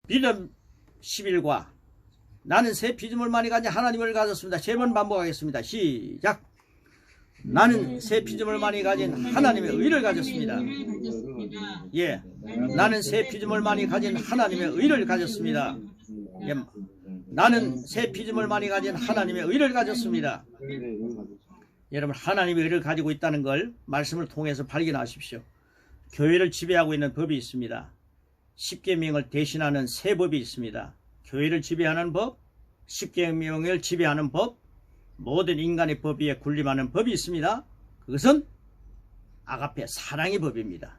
믿음 11과 나는 새 피조물 많이 가진 하나님을 가졌습니다. 3번 반복하겠습니다. 시작. 나는 새 피조물 많이 가진 하나님의 의를 가졌습니다. 예, 나는 새 피조물 많이 가진 하나님의 의를 가졌습니다. 예, 나는 새 피조물 많이 가진 하나님의 의를 가졌습니다. 여러분, 하나님의 의를 가지고 있다는 걸 말씀을 통해서 발견하십시오. 교회를 지배하고 있는 법이 있습니다. 십계명을 대신하는 새 법이 있습니다. 교회를 지배하는 법, 십계명을 지배하는 법, 모든 인간의 법 위에 군림하는 법이 있습니다. 그것은 아가페, 사랑의 법입니다.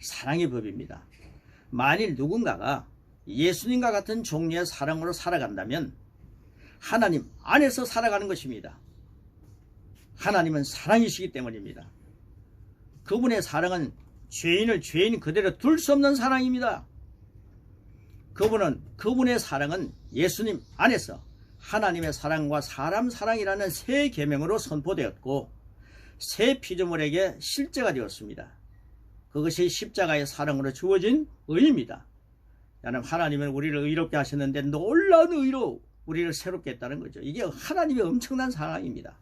사랑의 법입니다. 만일 누군가가 예수님과 같은 종류의 사랑으로 살아간다면 하나님 안에서 살아가는 것입니다. 하나님은 사랑이시기 때문입니다. 그분의 사랑은 죄인을 죄인 그대로 둘 수 없는 사랑입니다. 그분의 사랑은 예수님 안에서 하나님의 사랑과 사람 사랑이라는 새 계명으로 선포되었고 새 피조물에게 실제가 되었습니다. 그것이 십자가의 사랑으로 주어진 의입니다. 하나님은 우리를 의롭게 하셨는데 놀라운 의로 우리를 새롭게 했다는 거죠. 이게 하나님의 엄청난 사랑입니다.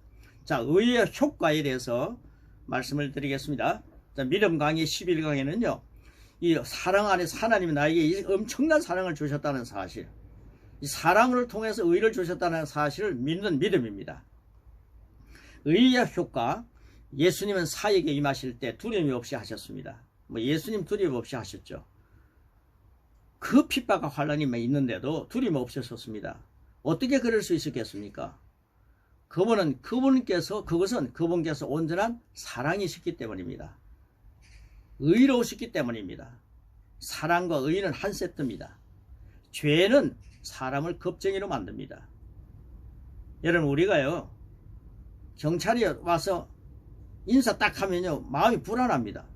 자, 의의 효과에 대해서 말씀을 드리겠습니다. 자, 믿음 강의 11강에는요, 이 사랑 안에서 하나님이 나에게 이 엄청난 사랑을 주셨다는 사실, 이 사랑을 통해서 의를 주셨다는 사실을 믿는 믿음입니다. 의의 효과, 예수님은 사역에 임하실 때 두려움이 없이 하셨습니다. 예수님 두려움 없이 하셨죠. 그 핍박과 환난이 있는데도 두려움 없이 하셨습니다. 어떻게 그럴 수 있었겠습니까? 그것은 그분께서 온전한 사랑이셨기 때문입니다. 의로우셨기 때문입니다. 사랑과 의는 한 세트입니다. 죄는 사람을 겁쟁이로 만듭니다. 여러분, 우리가요, 경찰이 와서 인사 딱 하면요, 마음이 불안합니다.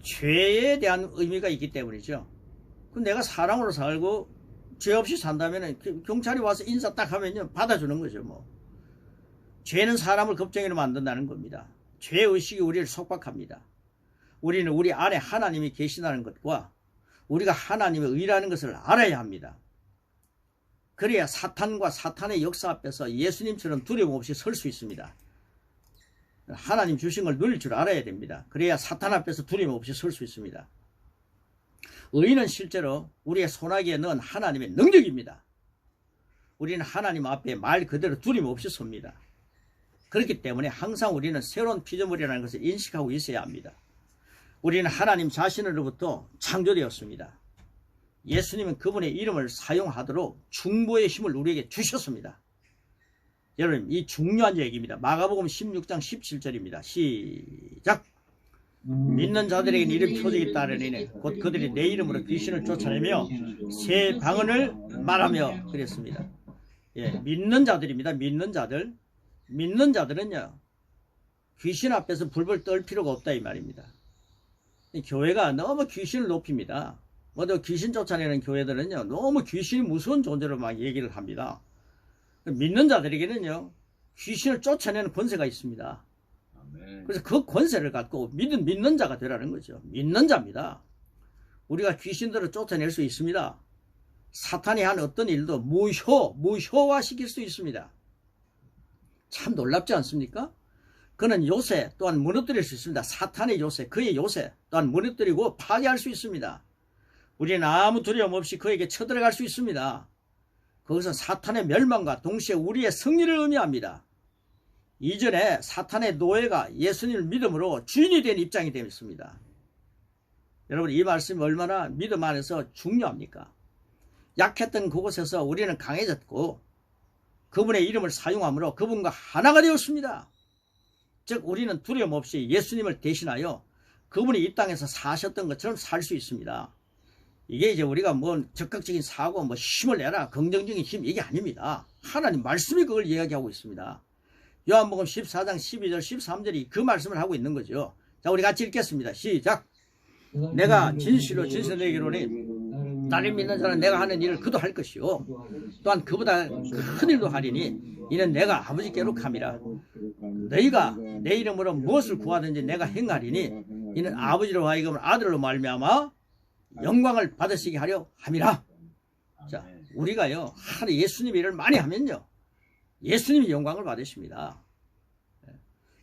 죄에 대한 의미가 있기 때문이죠. 내가 사랑으로 살고 죄 없이 산다면 경찰이 와서 인사 딱 하면요, 받아주는 거죠. 죄는 사람을 겁쟁이로 만든다는 겁니다. 죄의식이 우리를 속박합니다. 우리는 우리 안에 하나님이 계시다는 것과 우리가 하나님의 의라는 것을 알아야 합니다. 그래야 사탄과 사탄의 역사 앞에서 예수님처럼 두려움 없이 설 수 있습니다. 하나님 주신 걸 누릴 줄 알아야 됩니다. 그래야 사탄 앞에서 두려움 없이 설 수 있습니다. 의는 실제로 우리의 손아귀에 넣은 하나님의 능력입니다. 우리는 하나님 앞에 말 그대로 두려움 없이 섭니다. 그렇기 때문에 항상 우리는 새로운 피조물이라는 것을 인식하고 있어야 합니다. 우리는 하나님 자신으로부터 창조되었습니다. 예수님은 그분의 이름을 사용하도록 중보의 힘을 우리에게 주셨습니다. 여러분, 이 중요한 얘기입니다. 마가복음 16장 17절입니다. 시작. 믿는 자들에게는 이름 표적이 따르리니 곧 그들이 내 이름으로 귀신을 쫓아내며 새 방언을 말하며 그랬습니다. 예, 믿는 자들입니다. 믿는 자들. 믿는 자들은요, 귀신 앞에서 불불 떨 필요가 없다 이 말입니다. 교회가 너무 귀신을 높입니다. 귀신 쫓아내는 교회들은요, 너무 귀신이 무서운 존재로 막 얘기를 합니다. 믿는 자들에게는요, 귀신을 쫓아내는 권세가 있습니다. 그래서 그 권세를 갖고 믿는 자가 되라는 거죠. 믿는 자입니다. 우리가 귀신들을 쫓아낼 수 있습니다. 사탄이 한 어떤 일도 무효화시킬 수 있습니다. 참 놀랍지 않습니까? 그는 요새 또한 무너뜨릴 수 있습니다. 사탄의 요새, 그의 요새 또한 무너뜨리고 파괴할 수 있습니다. 우리는 아무 두려움 없이 그에게 쳐들어갈 수 있습니다. 그것은 사탄의 멸망과 동시에 우리의 승리를 의미합니다. 이전에 사탄의 노예가 예수님을 믿음으로 주인이 된 입장이 되었습니다. 여러분, 이 말씀이 얼마나 믿음 안에서 중요합니까? 약했던 그곳에서 우리는 강해졌고 그분의 이름을 사용함으로 그분과 하나가 되었습니다. 즉, 우리는 두려움 없이 예수님을 대신하여 그분이 이 땅에서 사셨던 것처럼 살 수 있습니다. 이게 이제 우리가 적극적인 사고, 힘을 내라, 긍정적인 힘, 이게 아닙니다. 하나님 말씀이 그걸 이야기하고 있습니다. 요한복음 14장 12절 13절이 그 말씀을 하고 있는 거죠. 자, 우리 같이 읽겠습니다. 시작. 내가 진실로 너에게로니 나를 믿는 자는 내가 하는 일을 그도 할 것이요 또한 그보다 큰 일도 하리니 이는 내가 아버지께로 감이라. 너희가 내 이름으로 무엇을 구하든지 내가 행하리니 이는 아버지로 하여금 아들로 말미암아 영광을 받으시게 하려 함이라. 자, 우리가요, 예수님 일을 많이 하면요, 예수님이 영광을 받으십니다.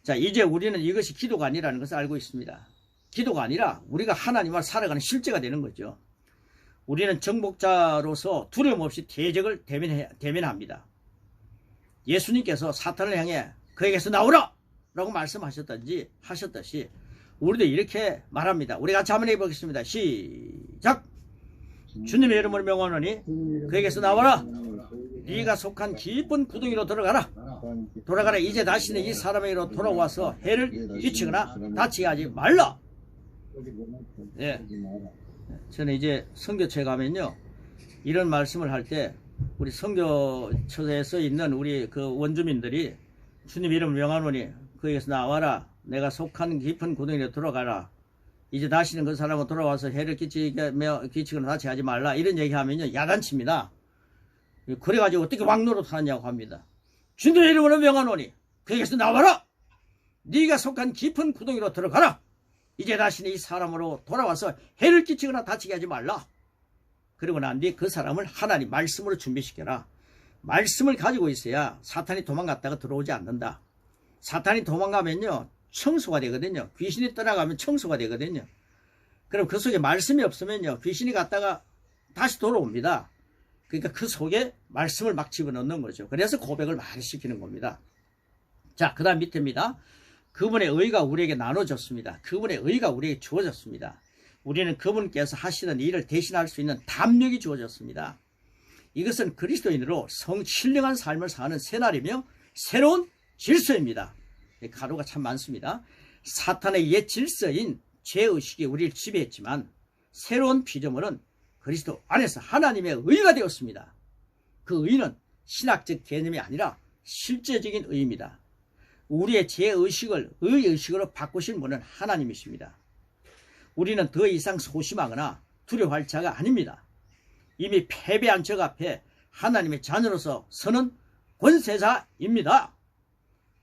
자, 이제 우리는 이것이 기도가 아니라는 것을 알고 있습니다. 기도가 아니라 우리가 하나님과 살아가는 실제가 되는 거죠. 우리는 정복자로서 두려움 없이 대적을 대면합니다. 예수님께서 사탄을 향해 그에게서 나오라! 라고 하셨듯이 우리도 이렇게 말합니다. 우리 같이 한번 해보겠습니다. 시작! 주님의 이름으로 명하노니 그에게서 나와라! 네가 속한 깊은 구덩이로 들어가라. 이제 다시는 이 사람에게로 돌아와서 해를 끼치거나 다치게 하지 말라. 예. 저는 이제 선교처에 가면요, 이런 말씀을 할 때 우리 선교처에서 있는 우리 그 원주민들이 주님 이름을 명하노니 그에게서 나와라. 내가 속한 깊은 구덩이로 들어가라. 이제 다시는 그 사람은 돌아와서 해를 끼치거나 다치게 하지 말라. 이런 얘기하면요, 야단칩니다. 그래가지고 어떻게 왕노릇 하냐고 합니다. 주님의 이름으로 명하노니 그에게서 나와라. 네가 속한 깊은 구덩이로 들어가라. 이제 다시는 이 사람으로 돌아와서 해를 끼치거나 다치게 하지 말라. 그리고 난 뒤에 그 사람을 하나님 말씀으로 준비시켜라. 말씀을 가지고 있어야 사탄이 도망갔다가 들어오지 않는다. 사탄이 도망가면요, 청소가 되거든요. 귀신이 떠나가면 청소가 되거든요. 그럼 그 속에 말씀이 없으면요, 귀신이 갔다가 다시 돌아옵니다. 그러니까 그 속에 말씀을 막 집어넣는 거죠. 그래서 고백을 많이 시키는 겁니다. 자, 그 다음 밑에입니다. 그분의 의가 우리에게 나눠졌습니다. 그분의 의가 우리에게 주어졌습니다. 우리는 그분께서 하시는 일을 대신할 수 있는 담력이 주어졌습니다. 이것은 그리스도인으로 신령한 삶을 사는 새날이며 새로운 질서입니다. 가루가 참 많습니다. 사탄의 옛 질서인 죄의식이 우리를 지배했지만 새로운 피조물은 그리스도 안에서 하나님의 의가 되었습니다. 그 의는 신학적 개념이 아니라 실제적인 의입니다. 우리의 죄의식을 의의식으로 바꾸신 분은 하나님이십니다. 우리는 더 이상 소심하거나 두려워할 자가 아닙니다. 이미 패배한 적 앞에 하나님의 자녀로서 서는 권세자입니다.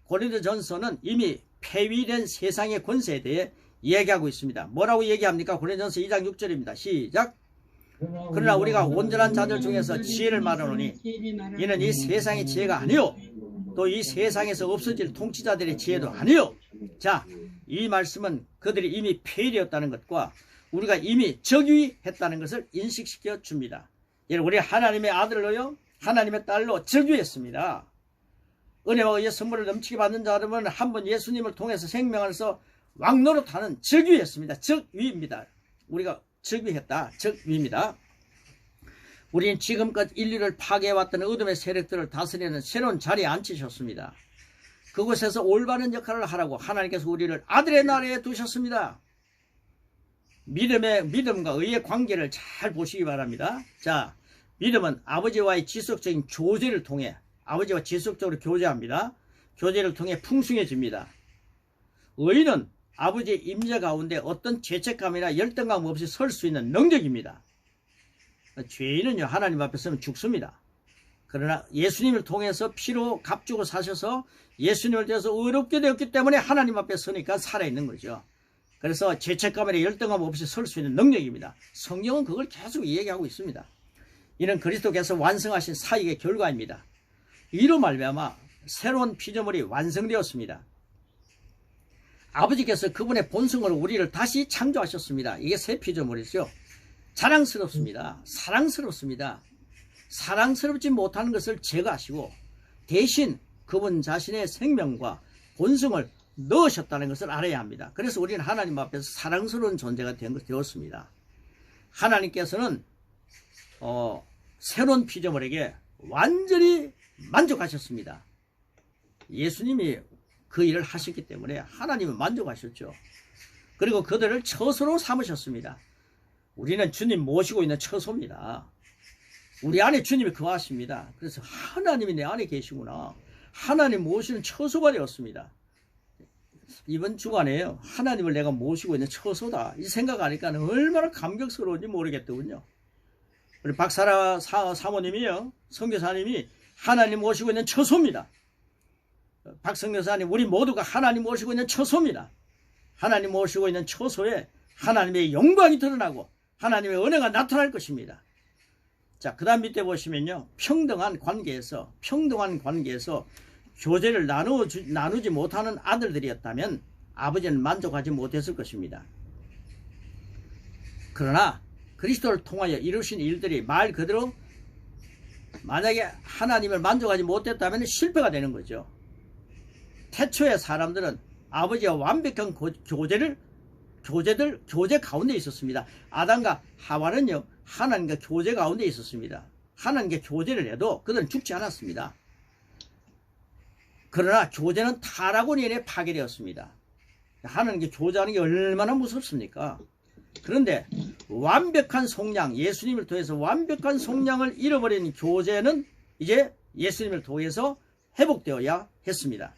고린도전서는 이미 폐위된 세상의 권세에 대해 이야기하고 있습니다. 뭐라고 얘기합니까? 고린도전서 2장 6절입니다. 시작! 그러나 우리가 온전한 자들 중에서 지혜를 말하노니 이는 이 세상의 지혜가 아니요 또 이 세상에서 없어질 통치자들의 지혜도 아니요. 자, 이 말씀은 그들이 이미 폐위되었다는 것과 우리가 이미 즉위했다는 것을 인식시켜 줍니다. 여러분, 우리 하나님의 아들로요, 하나님의 딸로 즉위했습니다. 은혜와 의의 선물을 넘치게 받는 자들은 한 번 예수님을 통해서 생명에서 왕노릇하는 즉위했습니다. 즉위입니다. 우리가 즉위했다. 즉위입니다. 우리는 지금껏 인류를 파괴해왔던 어둠의 세력들을 다스리는 새로운 자리에 앉히셨습니다. 그곳에서 올바른 역할을 하라고 하나님께서 우리를 아들의 나라에 두셨습니다. 믿음과 의의 관계를 잘 보시기 바랍니다. 자, 믿음은 아버지와의 지속적인 교제를 통해 아버지와 지속적으로 교제합니다. 교제를 통해 풍성해집니다. 의는 아버지의 임재 가운데 어떤 죄책감이나 열등감 없이 설 수 있는 능력입니다. 죄인은요, 하나님 앞에 서면 죽습니다. 그러나 예수님을 통해서 피로 값주고 사셔서 예수님을 통해서 의롭게 되었기 때문에 하나님 앞에 서니까 살아있는 거죠. 그래서 죄책감이나 열등감 없이 설 수 있는 능력입니다. 성경은 그걸 계속 이야기하고 있습니다. 이는 그리스도께서 완성하신 사역의 결과입니다. 이로 말미암아 새로운 피조물이 완성되었습니다. 아버지께서 그분의 본성으로 우리를 다시 창조하셨습니다. 이게 새 피조물이죠. 자랑스럽습니다. 사랑스럽습니다. 사랑스럽지 못하는 것을 제거하시고 대신 그분 자신의 생명과 본성을 넣으셨다는 것을 알아야 합니다. 그래서 우리는 하나님 앞에서 사랑스러운 존재가 되었습니다. 하나님께서는 새로운 피조물에게 완전히 만족하셨습니다. 예수님이 그 일을 하셨기 때문에 하나님은 만족하셨죠. 그리고 그들을 처소로 삼으셨습니다. 우리는 주님 모시고 있는 처소입니다. 우리 안에 주님이 거하십니다. 그래서 하나님이 내 안에 계시구나. 하나님 모시는 처소가 되었습니다. 이번 주간에요, 하나님을 내가 모시고 있는 처소다, 이 생각하니까 얼마나 감격스러운지 모르겠더군요. 우리 박사라 사모님이요, 선교사님이 하나님 모시고 있는 처소입니다. 박성교사님, 우리 모두가 하나님 모시고 있는 처소입니다. 하나님 모시고 있는 처소에 하나님의 영광이 드러나고 하나님의 은혜가 나타날 것입니다. 자, 그 다음 밑에 보시면요. 평등한 관계에서 교제를 나누지 못하는 아들들이었다면 아버지는 만족하지 못했을 것입니다. 그러나 그리스도를 통하여 이루신 일들이 말 그대로 만약에 하나님을 만족하지 못했다면 실패가 되는 거죠. 태초의 사람들은 아버지와 완벽한 교제 가운데 있었습니다. 아담과 하와는요, 하나님과 교제 가운데 있었습니다. 하나님과 교제를 해도 그들은 죽지 않았습니다. 그러나 교제는 타락으로 인해 파괴되었습니다. 하나님과 교제하는 게 얼마나 무섭습니까? 그런데 완벽한 속량, 예수님을 통해서 완벽한 속량을 잃어버린 교제는 이제 예수님을 통해서 회복되어야 했습니다.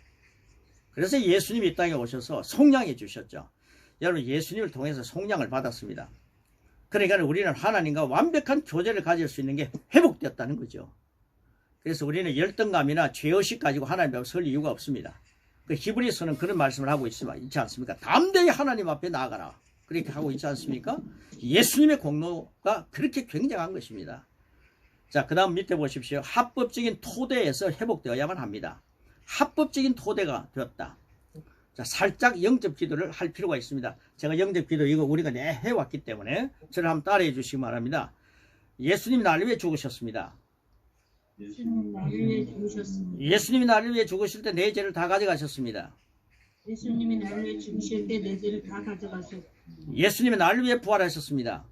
그래서 예수님이 이 땅에 오셔서 속량해 주셨죠. 여러분, 예수님을 통해서 속량을 받았습니다. 그러니까 우리는 하나님과 완벽한 교제를 가질 수 있는 게 회복되었다는 거죠. 그래서 우리는 열등감이나 죄의식 가지고 하나님 앞에 설 이유가 없습니다. 그 히브리서는 그런 말씀을 하고 있지 않습니까? 담대히 하나님 앞에 나아가라. 그렇게 하고 있지 않습니까? 예수님의 공로가 그렇게 굉장한 것입니다. 자, 그 다음 밑에 보십시오. 합법적인 토대에서 회복되어야만 합니다. 합법적인 토대가 되었다. 자, 살짝 영접 기도를 할 필요가 있습니다. 제가 영접 기도 이거 우리가 해왔기 때문에 저를 한번 따라해 주시기 바랍니다. 예수님이 나를 위해 죽으셨습니다. 예수님이 나를 위해 죽으셨습니다. 예수님이 나를 위해 죽으실 때 내 죄를 다 가져가셨습니다. 예수님이 나를 위해 죽으실 때 내 죄를 다 가져가셨습니다. 예수님이 나를 위해 부활하셨습니다.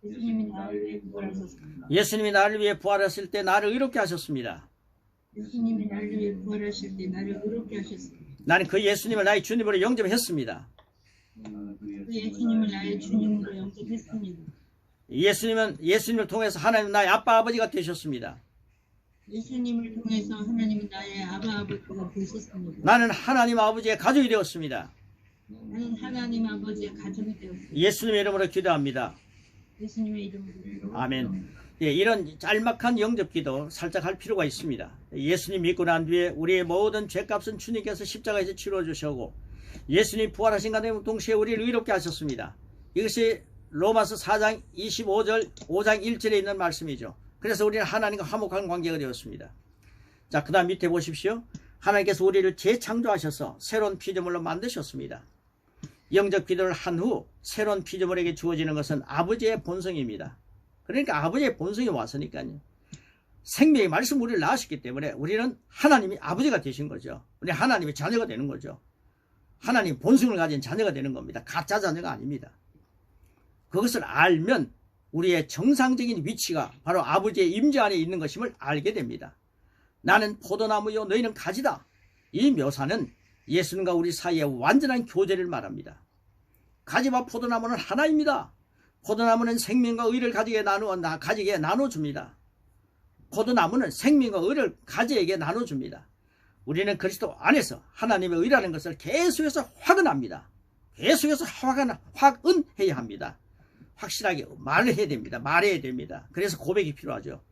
예수님이 나를 위해 부활하셨습니다. 예수님이 나를 위해 부활하실 때 나를 의롭게 하셨습니다. 예수님이 나를 위해 부활하실 때 나를 의롭게 하셨습니다. 나는 그 예수님을 나의 주님으로 영접했습니다. 그 예수님을 나의 주님으로 영접했습니다. 예수님을 통해서 하나님 나의 아빠 아버지가 되셨습니다. 예수님을 통해서 하나님은 나의 아빠 아버지가 되셨습니다. 나는 하나님 아버지의 가족이 되었습니다. 나는 하나님 아버지의 가족이 되었습니다. 예수님의 이름으로 기도합니다. 예수님의 이름으로. 아멘. 예, 이런 짤막한 영접 기도 살짝 할 필요가 있습니다. 예수님 믿고 난 뒤에 우리의 모든 죄값은 주님께서 십자가에서 치러 주시고 예수님 부활하신 가운데 동시에 우리를 의롭게 하셨습니다. 이것이 로마서 4장 25절 5장 1절에 있는 말씀이죠. 그래서 우리는 하나님과 화목한 관계가 되었습니다. 자, 그 다음 밑에 보십시오. 하나님께서 우리를 재창조하셔서 새로운 피조물로 만드셨습니다. 영접 기도를 한 후 새로운 피조물에게 주어지는 것은 아버지의 본성입니다. 그러니까 아버지의 본성이 왔으니까요. 생명의 말씀 우리를 낳으셨기 때문에 우리는 하나님이 아버지가 되신 거죠. 우리 하나님의 자녀가 되는 거죠. 하나님 본성을 가진 자녀가 되는 겁니다. 가짜 자녀가 아닙니다. 그것을 알면 우리의 정상적인 위치가 바로 아버지의 임재 안에 있는 것임을 알게 됩니다. 나는 포도나무요 너희는 가지다. 이 묘사는 예수님과 우리 사이의 완전한 교제를 말합니다. 가지와 포도나무는 하나입니다. 포도나무는 생명과 의를 가지게 나눠줍니다. 포도나무는 생명과 의를 가지에게 나눠줍니다. 우리는 그리스도 안에서 하나님의 의라는 것을 계속해서 확언합니다. 계속해서 확언해야 합니다. 확실하게 말을 해야 됩니다. 말해야 됩니다. 그래서 고백이 필요하죠.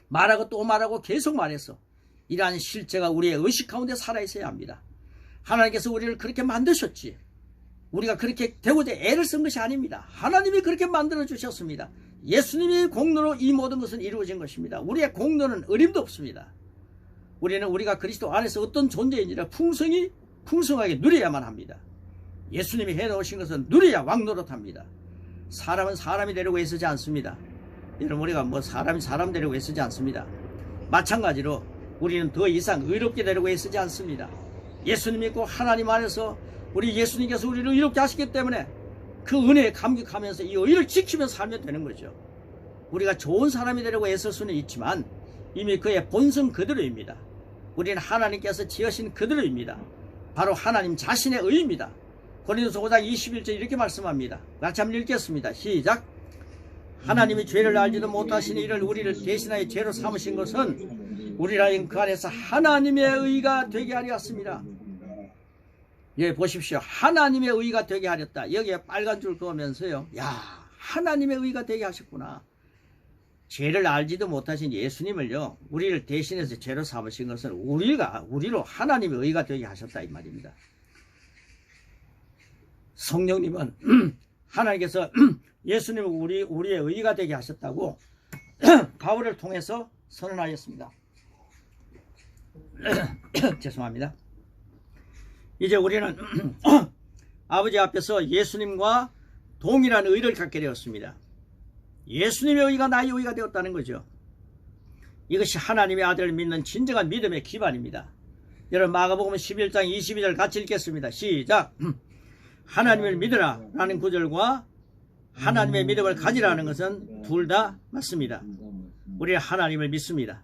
말하고 또 말하고 계속 말해서 이러한 실제가 우리의 의식 가운데 살아있어야 합니다. 하나님께서 우리를 그렇게 만드셨지. 우리가 그렇게 되고자 애를 쓴 것이 아닙니다. 하나님이 그렇게 만들어 주셨습니다. 예수님의 공로로 이 모든 것은 이루어진 것입니다. 우리의 공로는 어림도 없습니다. 우리는 우리가 그리스도 안에서 어떤 존재인지를 풍성하게 누려야만 합니다. 예수님이 해놓으신 것은 누려야 왕노릇합니다. 사람은 사람이 되려고 애쓰지 않습니다. 여러분, 우리가 사람이 사람 되려고 애쓰지 않습니다. 마찬가지로 우리는 더 이상 의롭게 되려고 애쓰지 않습니다. 예수님 믿고 하나님 안에서 우리 예수님께서 우리를 의롭게 하시기 때문에 그 은혜에 감격하면서 이 의를 지키면서 살면 되는 거죠. 우리가 좋은 사람이 되려고 애쓸 수는 있지만 이미 그의 본성 그대로입니다. 우리는 하나님께서 지으신 그대로입니다. 바로 하나님 자신의 의입니다. 고린도서 5장 21절 이렇게 말씀합니다. 같이 한번 읽겠습니다. 시작. 하나님이 죄를 알지도 못하시니 이를 우리를 대신하여 죄로 삼으신 것은 우리라인 그 안에서 하나님의 의가 되게 하려 했습니다. 여기 보십시오. 하나님의 의가 되게 하렸다. 여기에 빨간 줄 그으면서요. 야, 하나님의 의가 되게 하셨구나. 죄를 알지도 못하신 예수님을요, 우리를 대신해서 죄로 삼으신 것은 우리로 하나님의 의가 되게 하셨다 이 말입니다. 성령님은 하나님께서 예수님은 우리의 의가 되게 하셨다고 바울을 통해서 선언하였습니다. 죄송합니다. 이제 우리는 아버지 앞에서 예수님과 동일한 의를 갖게 되었습니다. 예수님의 의가 나의 의가 되었다는 거죠. 이것이 하나님의 아들을 믿는 진정한 믿음의 기반입니다. 여러분 마가복음 11장 22절 같이 읽겠습니다. 시작. 하나님을 믿으라 라는 구절과 하나님의 믿음을 가지라는 것은 둘 다 맞습니다. 우리는 하나님을 믿습니다.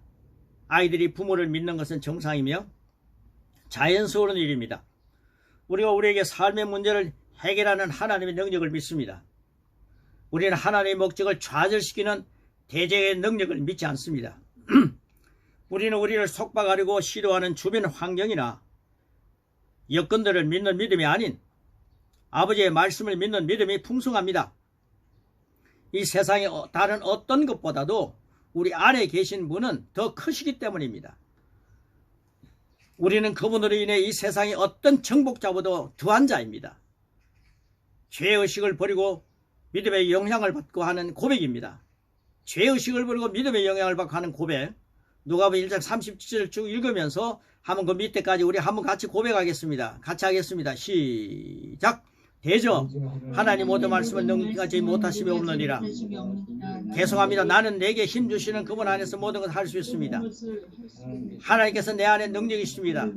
아이들이 부모를 믿는 것은 정상이며 자연스러운 일입니다. 우리가 우리에게 삶의 문제를 해결하는 하나님의 능력을 믿습니다. 우리는 하나님의 목적을 좌절시키는 대적의 능력을 믿지 않습니다. 우리는 우리를 속박하려고 시도하는 주변 환경이나 여건들을 믿는 믿음이 아닌 아버지의 말씀을 믿는 믿음이 풍성합니다. 이 세상의 다른 어떤 것보다도 우리 안에 계신 분은 더 크시기 때문입니다. 우리는 그분으로 인해 이 세상의 어떤 정복자보다 더한 자입니다. 죄의식을 버리고 믿음의 영향을 받고 하는 고백입니다. 죄의식을 버리고 믿음의 영향을 받고 하는 고백. 누가복음 1장 37절 쭉 읽으면서 한번 그 밑에까지 우리 한번 같이 고백하겠습니다. 같이 하겠습니다. 시작. 대저 하나님 모든 말씀을 능가지 못하심이 없느니라. 계속합니다. 나는 내게 힘주시는 그분 안에서 모든 것을 할 수 있습니다. 하나님께서 내 안에 능력이 있습니다.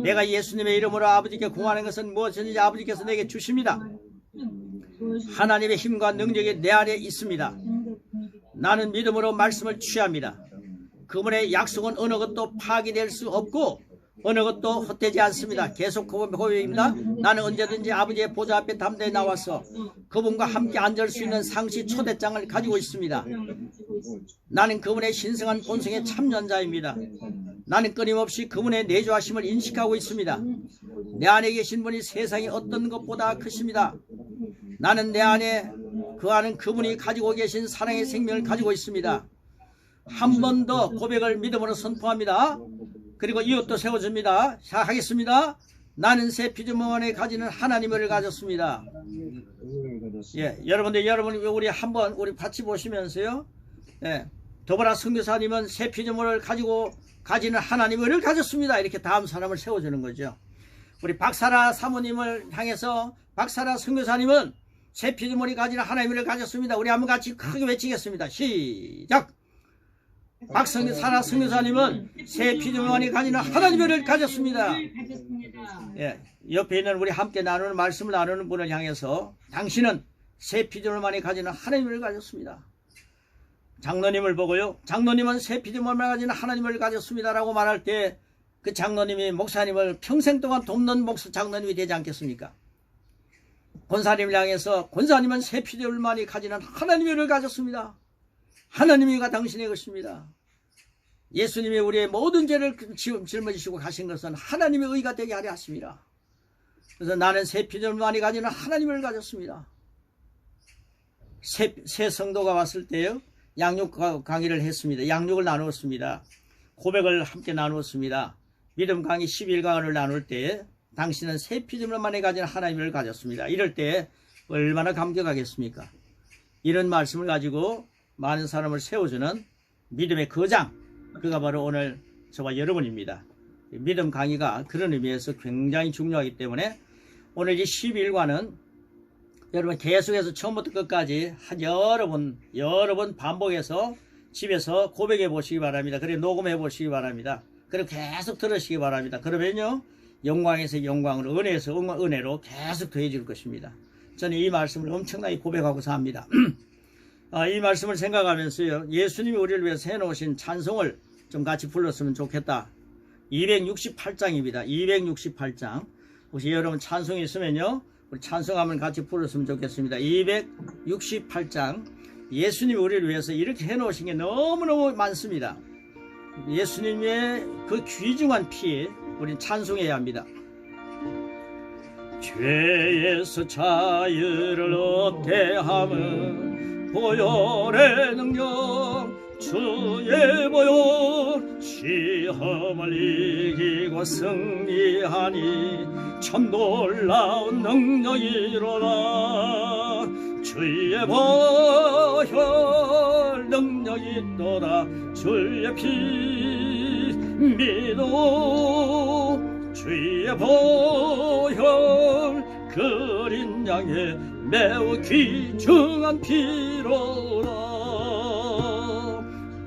내가 예수님의 이름으로 아버지께 구하는 것은 무엇이든지 아버지께서 내게 주십니다. 하나님의 힘과 능력이 내 안에 있습니다. 나는 믿음으로 말씀을 취합니다. 그분의 약속은 어느 것도 파기될 수 없고 어느 것도 헛되지 않습니다. 계속 고백입니다. 나는 언제든지 아버지의 보좌 앞에 담대히 나와서 그분과 함께 앉을 수 있는 상시 초대장을 가지고 있습니다. 나는 그분의 신성한 본성의 참전자입니다. 나는 끊임없이 그분의 내주하심을 인식하고 있습니다. 내 안에 계신 분이 세상의 어떤 것보다 크십니다. 나는 내 안에 그하는 그분이 가지고 계신 사랑의 생명을 가지고 있습니다. 한 번 더 고백을 믿음으로 선포합니다. 그리고 이것도 세워줍니다. 자, 하겠습니다. 나는 새 피조물 안에 가지는 하나님을 가졌습니다. 예, 여러분들 우리 한번 우리 같이 보시면서요. 예, 더불어 선교사님은 새 피조물을 가지는 하나님을 가졌습니다. 이렇게 다음 사람을 세워주는 거죠. 우리 박사라 사모님을 향해서 박사라 선교사님은 새 피조물이 가지는 하나님을 가졌습니다. 우리 한번 같이 크게 외치겠습니다. 시작. 박사라 선교사님은 새 피조물이 가지는 하나님을 가졌습니다. 예, 옆에 있는 우리 함께 나누는 말씀을 나누는 분을 향해서 당신은 새 피조물만이 가지는 하나님을 가졌습니다. 장로님을 보고요. 장로님은 새 피조물만 가지는 하나님을 가졌습니다 라고 말할 때 그 장로님이 목사님을 평생 동안 돕는 장로님이 되지 않겠습니까? 권사님을 향해서 권사님은 새 피조물만이 가지는 하나님을 가졌습니다. 하나님이가 당신의 것입니다. 예수님이 우리의 모든 죄를 짊어지시고 가신 것은 하나님의 의가 되게 하려 하십니다. 그래서 나는 새 피조물만이 가지는 하나님을 가졌습니다. 새 성도가 왔을 때요, 양육 강의를 했습니다. 양육을 나누었습니다. 고백을 함께 나누었습니다. 믿음 강의 11강을 나눌 때 당신은 새 피조물만이 가진 하나님을 가졌습니다. 이럴 때 얼마나 감격하겠습니까? 이런 말씀을 가지고 많은 사람을 세워주는 믿음의 거장, 그가 바로 오늘 저와 여러분입니다. 믿음 강의가 그런 의미에서 굉장히 중요하기 때문에 오늘 이 12일과는 여러분 계속해서 처음부터 끝까지 한 여러 번 반복해서 집에서 고백해 보시기 바랍니다. 그리고 녹음해 보시기 바랍니다. 그리고 계속 들으시기 바랍니다. 그러면요, 영광에서 영광으로, 은혜에서 은혜로 계속 더해질 것입니다. 저는 이 말씀을 엄청나게 고백하고 삽니다. 이 말씀을 생각하면서요, 예수님이 우리를 위해서 해놓으신 찬송을 좀 같이 불렀으면 좋겠다. 268장입니다. 268장. 혹시 여러분 찬송이 있으면요, 우리 찬송하면 같이 불렀으면 좋겠습니다. 268장. 예수님이 우리를 위해서 이렇게 해놓으신 게 너무너무 많습니다. 예수님의 그 귀중한 피, 우린 찬송해야 합니다. 죄에서 자유를 얻게 함은 보혈의 능력, 주의 보혈, 시험을 이기고 승리하니 참 놀라운 능력이로다. 주의 보혈 능력이 있도다 주의 피 믿어 주의 보혈 그린 양의 매우 귀중한 피로라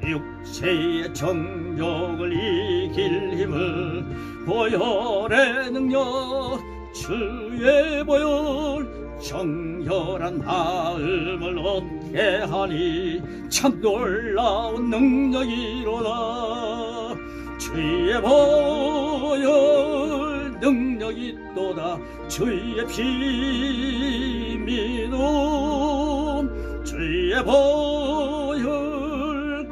육체의 정욕을 이길 힘을 보혈의 능력 주의 보혈 정결한 마음을 얻게 하니 참 놀라운 능력이로다 주의 보혈 능력이 있도다 주의 피 믿어 주의 보혈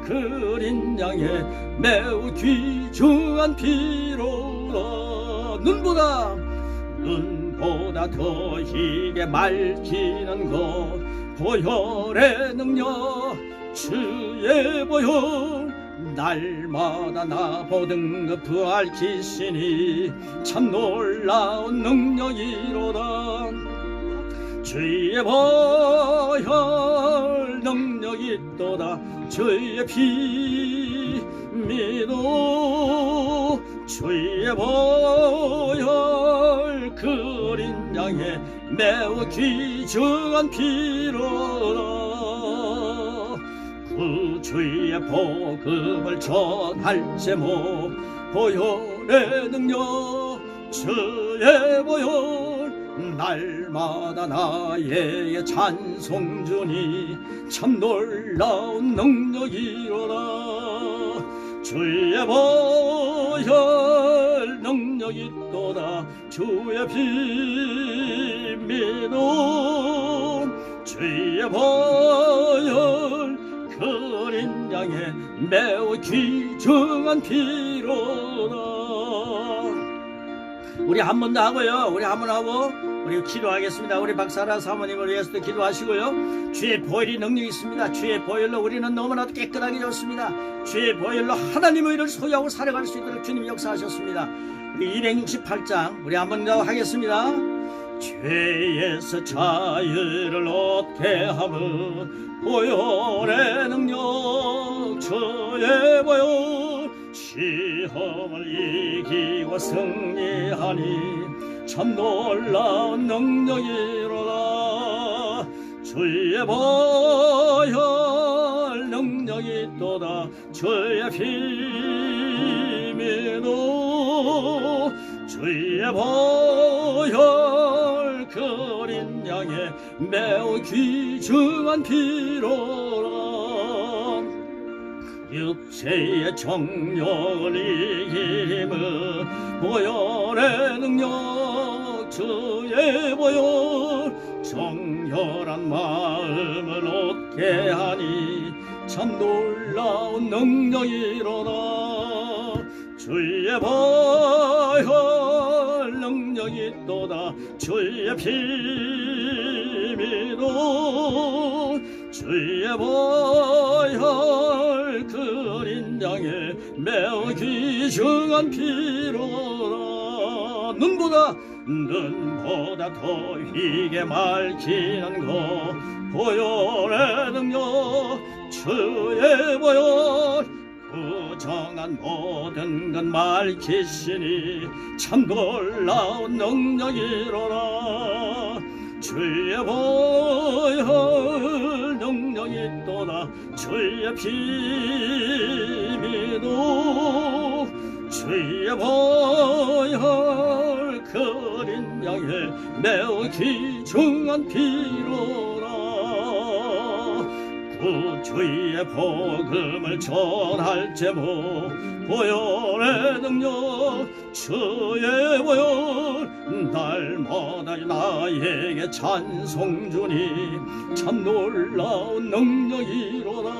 그린 양의 매우 귀중한 피로라 눈보다 더 희게 맑히는 것 보혈의 능력 주의 보혈 날마다 나 보던 그 부활키시니 참 놀라운 능력이로다 주의 보혈 능력이 있도다 주의 피 믿어 주의 보혈 그린 양의 매우 귀중한 피로다 구주의 복음을 전할 제목 보혈의 능력 주의 보혈 날마다 나에게 찬송 주니 참 놀라운 능력이로다 주의 보혈 능력이 있도다 주의 피 믿어 주의 보혈 그린 양의 매우 귀중한 피로다 우리 한 번 더 하고요 우리 한 번 하고 우리 기도하겠습니다. 우리 박사라 사모님을 위해서도 기도하시고요. 주의 보혈이 능력이 있습니다. 주의 보혈로 우리는 너무나도 깨끗하게 졌습니다. 주의 보혈로 하나님의 일을 소유하고 살아갈 수 있도록 주님이 역사하셨습니다. 우리 268장 우리 한번 더 하겠습니다. 죄에서 자유를 얻게 함은 보혈의 능력 주의 보혈 시험을 이기고 승리하니 참 놀라운 능력이로다 주의 보혈 능력이 있도다 주의 피 믿어 주의 보혈 그린 양의 매우 귀중한 피로라 육체의 정욕을 이기는 보혈의 능력 주의 보혈 정결한 마음을 얻게 하니 참 놀라운 능력이로다 주의 보혈 능력이 있도다 주의 피 믿어 주의 보혈 그린 양의 매우 귀중한 피로라 눈보다 더 희게 맑히는 것 보혈의 능력 주의 보혈 부정한 모든 것 밝히시니 참 놀라운 능력이로라 주의 보혈 능력이 있도다 주의 피 믿어 주의 보혈 그린 양의 매우 귀중한 피로라 구주의 복음을 전할 제목 보혈의 능력 주의 보혈 날마다 나에게 찬송 주니 참 놀라운 능력이로다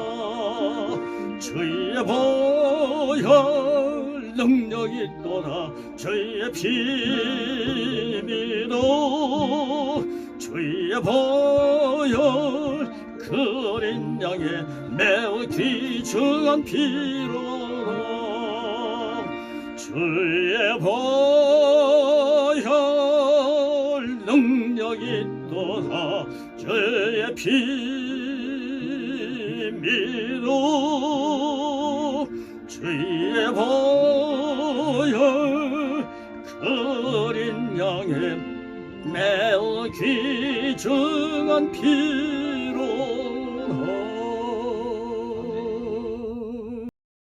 주의 보혈 능력이 있도다 주의 피 믿어 주의 보혈 그린 양의 매우 귀중한 피로라 주의 보혈 능력이 있도다 저의 비밀로 주의 보혈 어린 양의 매우 귀중한 피로